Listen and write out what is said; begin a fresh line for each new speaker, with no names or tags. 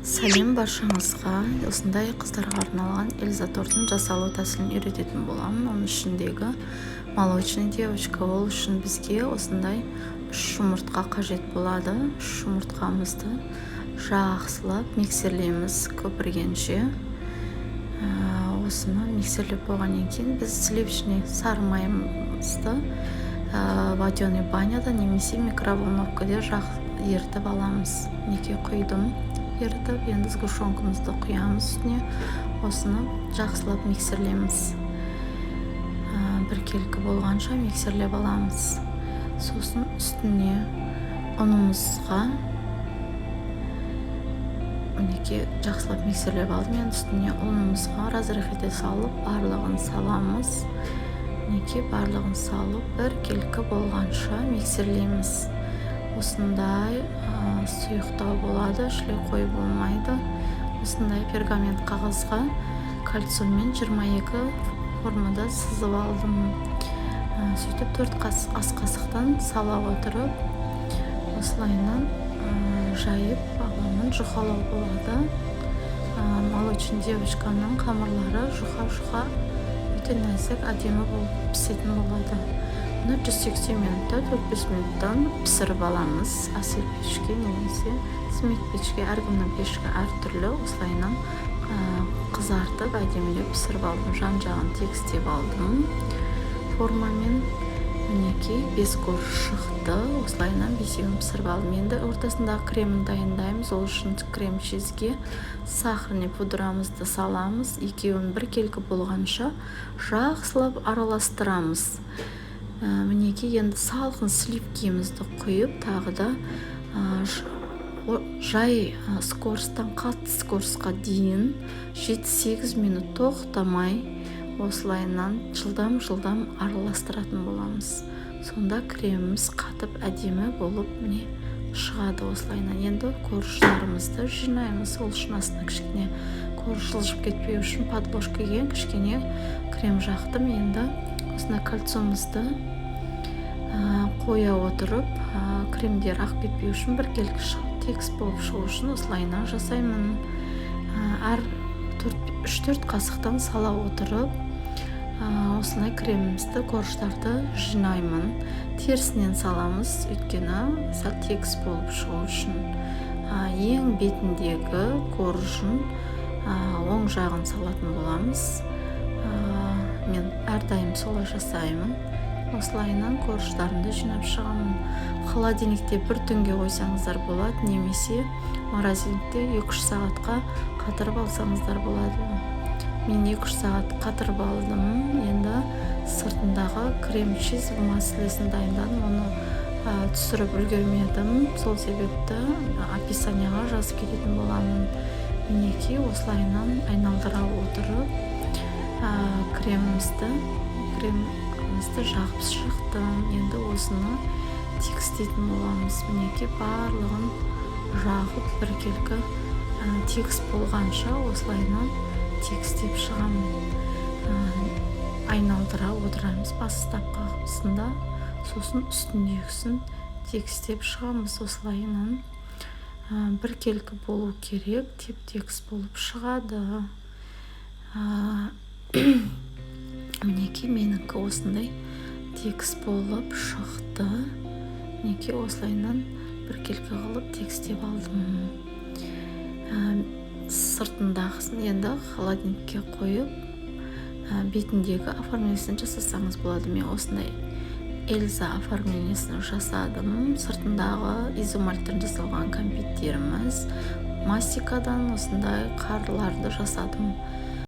Сәлем баршаңызға. Осындай қыздарға арналған Эльза тортын жасалу тәсілін үйрететін боламын. Оның ішіндегі молочный девочка, ол үшін бізге осындай 3 жұмыртқа қажет болады. 3 жұмыртқамызды жақсылап миксерлейміз көпіргенше. Осыны миксерлеп болғаннан кейін біз сливочный сары майымызды водяной баняда немесе микроволновкада ерітіп аламыз. Неге құйдым ерітіп, енді сгущенкамызды құямыз үстіне. Осыны жақсылап миксерлейміз. Бір келкі болғанша миксерлеп аламыз. Сосын үстіне ұнымызға мінекей жақсылап миксерлеп алдым. Енді үстіне ұнымызға разрыхете салып, барлығын саламыз. Мінекей барлығын салып, бір келкі болғанша миксерлейміз. Осындай сұйықтау болады, шлей қой болмайды. Осындай пергамент қағазға кальциямен 22 формада сызып алдым. Сөйтіп 4 ас қасықтан сала отырып, осылайынан жайып аламын. Жұқалау болады. Молочный девочканың қамырлары жұқа-жұқа, өте нәзік, әдемі болып пісетін болады. 180 минутта 45 минуттан пісіріп аламыз. Асел пешке немесе смет пешке, әркімнің пешке әртүрлі. Осылайынан қызартып, әдемілеп пісіріп алдым. Жан-жағын тегістеп алдым. Формамен мінекей 5 корж шықты. Осылайынан 5-еуін пісіріп алдым. Енді ортасындағы кремін дайындаймыз. Ол үшін крем чизге сахарный пудрамызды саламыз. Екеуін бір келкі болғанша жақсылап араластырамыз. Мінекей енді салқын сливкемізді құйып, тағы да жай скоростан қатты скоростқа дейін 7-8 минут тоқтамай осылайынан жылдам араластыратын боламыз. Сонда креміміз қатып әдемі болып міне шығады. Осылайынан енді корждарымызды жинаймыз. Ол үшін астына кішкене корж жылжып кетпеу үшін подложкаға кішкене крем жақтым. Енді осында кальциямызды қоя отырып, кремдер ақ кетпеу үшін бір келкі тегіс болып шығу үшін осылайынан жасаймын. Әр 3-4 қасықтан сала отырып, осылай кремімізді, корждарды жинаймын. Терісінен саламыз, өйткені сәл тегіс болып шығу үшін. Ең бетіндегі коржын оң жағын салатын боламыз. Мен әрдайым солай жасаймын. Осылайынан корждарымды жинап шығамын. Холодильникте бір түнге қойсаңыздар болады, немесе морозилькте 2-3 сағатқа қатырып алсаңыздар болады. Мен 2-3 сағат қатырып алдым. Енді сыртындағы крем чиз маслесін дайындадым. Оны түсіріп үлгермедім. Сол себепті описанияға жазып кететін боламын. Мінекей осылайынан айналдыра отырып, кремімізді жағып шықтым. Енді осыны тегістейтін боламыз. Мінекей барлығын жағып бір келкі тегіс болғанша осылайынан тегістеп шығамын. Айналдыра отырамыз бастапқысында, сосын үстіндегісін тегістеп шығамыз. Осылайынан бір келкі болу керек, теп-тегіс болып шығады. Мінекей меніңкі осындай тегіс болып шықты. Мінекей осылайынан бір келкі қылып тегістеп алдым. Сыртындағысын енді холодильникке қойып, бетіндегі оформлениесін жасасаңыз болады. Мен осындай Эльза оформлениесін жасадым. Сыртындағы изумальттан жасалған кәмпиттеріміз, мастикадан осындай қарларды жасадым.